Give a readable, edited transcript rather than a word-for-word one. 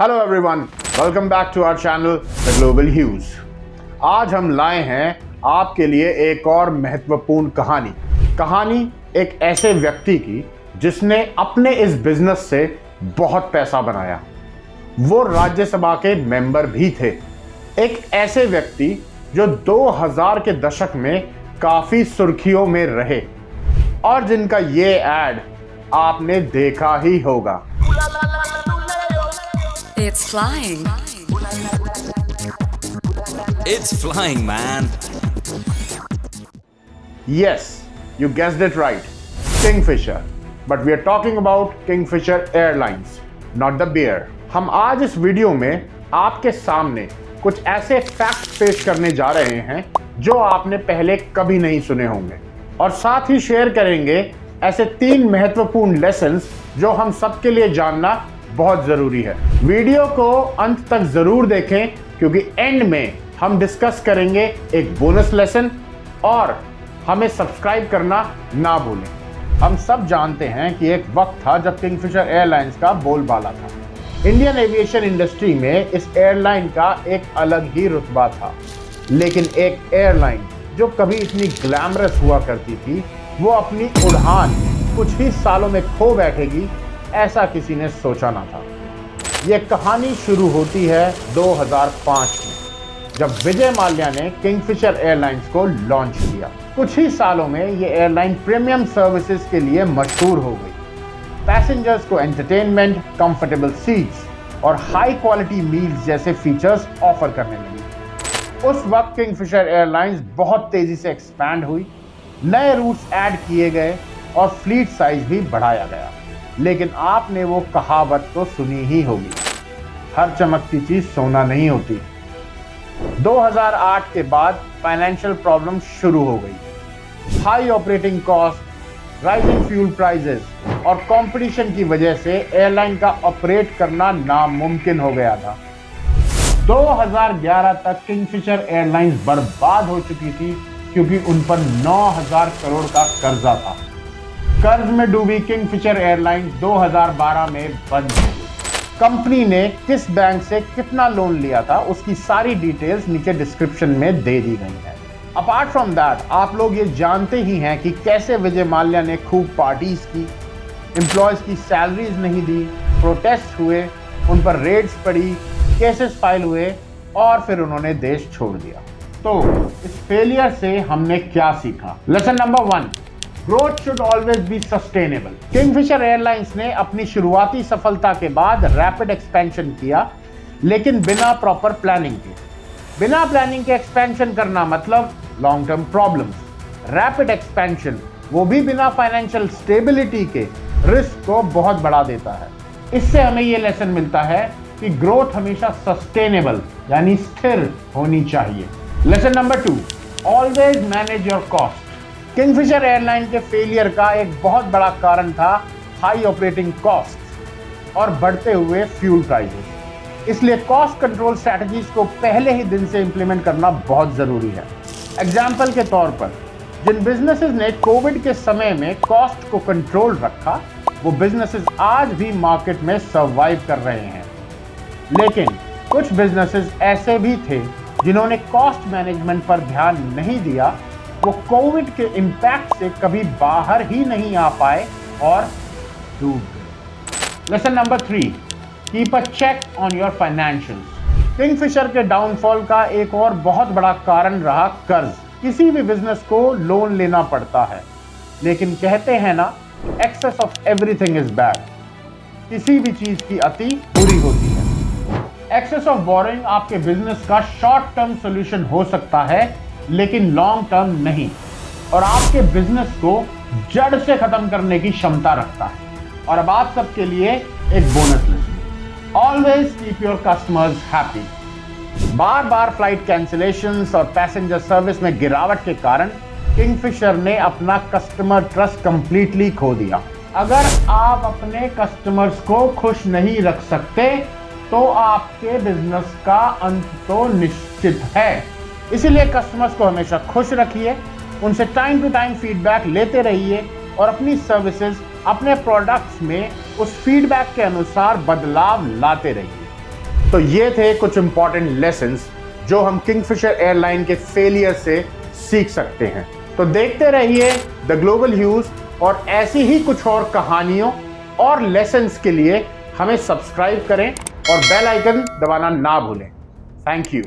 Hello everyone, welcome back to our channel the global hues. आज हम लाए हैं आपके लिए एक और महत्वपूर्ण कहानी एक ऐसे व्यक्ति की जिसने अपने इस बिजनेस से बहुत पैसा बनाया। वो राज्यसभा के मेंबर भी थे। एक ऐसे व्यक्ति जो 2000 के दशक में काफी सुर्खियों में रहे और जिनका ये एड आपने देखा ही होगा। It's flying. It's flying, man. Yes, you guessed it right. Kingfisher. But we are talking about Kingfisher Airlines, not the bear. हम आज इस वीडियो में आपके सामने कुछ ऐसे फैक्ट पेश करने जा रहे हैं जो आपने पहले कभी नहीं सुने होंगे और साथ ही शेयर करेंगे ऐसे 3 महत्वपूर्ण लेसन्स जो हम सबके लिए जानना बहुत जरूरी है। वीडियो को अंत तक जरूर देखें क्योंकि एंड में हम डिस्कस करेंगे एक बोनस लेसन और हमें सब्सक्राइब करना ना भूलें। हम सब जानते हैं कि एक वक्त था जब किंगफिशर एयरलाइंस का बोलबाला था। इंडियन एविएशन इंडस्ट्री में इस एयरलाइन का एक अलग ही रुतबा था, लेकिन एक एयरलाइन जो कभी इतनी ग्लैमरस हुआ करती थी वो अपनी उड़ान कुछ ही सालों में खो बैठेगी, ऐसा किसी ने सोचा ना था। यह कहानी शुरू होती है 2005 में जब विजय माल्या ने किंगफिशर एयरलाइंस को लॉन्च किया। कुछ ही सालों में यह एयरलाइन प्रीमियम सर्विसेज के लिए मशहूर हो गई। पैसेंजर्स को एंटरटेनमेंट, कंफर्टेबल सीट्स और हाई क्वालिटी मील्स जैसे फीचर्स ऑफर करने लगी। उस वक्त किंगफिशर एयरलाइंस बहुत तेजी से एक्सपैंड हुई, नए रूट्स ऐड किए गए और फ्लीट साइज भी बढ़ाया गया। लेकिन आपने वो कहावत तो सुनी ही होगी, हर चमकती चीज सोना नहीं होती। 2008 के बाद फाइनेंशियल प्रॉब्लम शुरू हो गई। High operating cost, rising fuel prices और कंपटीशन की वजह से एयरलाइन का ऑपरेट करना नामुमकिन हो गया था। 2011 तक किंगफिशर एयरलाइंस बर्बाद हो चुकी थी क्योंकि उन पर 9000 करोड़ का कर्जा था। कर्ज में डूबी किंगफिशर एयरलाइंस 2012 में बंद हो गई। कंपनी ने किस बैंक से कितना लोन लिया था उसकी सारी डिटेल्स नीचे डिस्क्रिप्शन में दे दी गई है। अपार्ट फ्रॉम दैट आप लोग ये जानते ही हैं कि कैसे विजय माल्या ने खूब पार्टीज की, एम्प्लॉयज की सैलरीज नहीं दी, प्रोटेस्ट हुए, उन पर रेड्स पड़ी, केसेस फाइल हुए और फिर उन्होंने देश छोड़ दिया। तो इस फेलियर से हमने क्या सीखा? Lesson number 1, growth should always be sustainable. Kingfisher airlines ने अपनी शुरुआती सफलता के बाद रैपिड एक्सपेंशन किया, लेकिन बिना प्रॉपर प्लानिंग के। बिना प्लानिंग के एक्सपेंशन करना मतलब long term problems. Rapid expansion वो भी बिना फाइनेंशियल स्टेबिलिटी के रिस्क को बहुत बढ़ा देता है। इससे हमें ये लेसन मिलता है कि ग्रोथ हमेशा सस्टेनेबल यानी स्थिर होनी चाहिए। Lesson number 2, always manage your cost. Kingfisher airline के फेलियर का एक बहुत बड़ा कारण था हाई ऑपरेटिंग कॉस्ट और बढ़ते हुए फ्यूल प्राइसेस। इसलिए कॉस्ट कंट्रोल स्ट्रैटेजीज को पहले ही दिन से इंप्लीमेंट करना बहुत जरूरी है। एग्जाम्पल के तौर पर जिन बिजनेसेस ने कोविड के समय में कॉस्ट को कंट्रोल रखा वो बिजनेसेस आज भी मार्केट में सर्वाइव कर रहे हैं। लेकिन कुछ बिजनेसेस ऐसे भी थे जिन्होंने कॉस्ट मैनेजमेंट पर ध्यान नहीं दिया, वो कोविड के इंपैक्ट से कभी बाहर ही नहीं आ पाए और डूब गए। Lesson number 3, keep a check on your financials. Kingfisher के डाउनफॉल का एक और बहुत बड़ा कारण रहा कर्ज। किसी भी बिजनेस को लोन लेना पड़ता है, लेकिन कहते हैं ना, excess of everything is bad. किसी भी चीज की अति बुरी होती है। एक्सेस ऑफ बोरिंग आपके बिजनेस का शॉर्ट टर्म सॉल्यूशन हो सकता है लेकिन लॉन्ग टर्म नहीं, और आपके बिजनेस को जड़ से खत्म करने की क्षमता रखता है। और अब आप सबके लिए एक bonus lesson, always keep your customers happy. Bar bar flight cancellations और पैसेंजर सर्विस में गिरावट के कारण किंगफिशर ने अपना कस्टमर ट्रस्ट कंप्लीटली खो दिया। अगर आप अपने कस्टमर्स को खुश नहीं रख सकते तो आपके बिजनेस का अंत तो निश्चित है। इसीलिए कस्टमर्स को हमेशा खुश रखिए, उनसे टाइम टू टाइम फीडबैक लेते रहिए और अपनी सर्विसेज, अपने प्रोडक्ट्स में उस फीडबैक के अनुसार बदलाव लाते रहिए। तो ये थे कुछ इंपॉर्टेंट लेसन्स जो हम किंगफिशर एयरलाइन के फेलियर से सीख सकते हैं। तो देखते रहिए द ग्लोबल ह्यूज और ऐसी ही कुछ और कहानियों और लेसन्स के लिए हमें सब्सक्राइब करें और बेल आइकन दबाना ना भूलें। Thank you.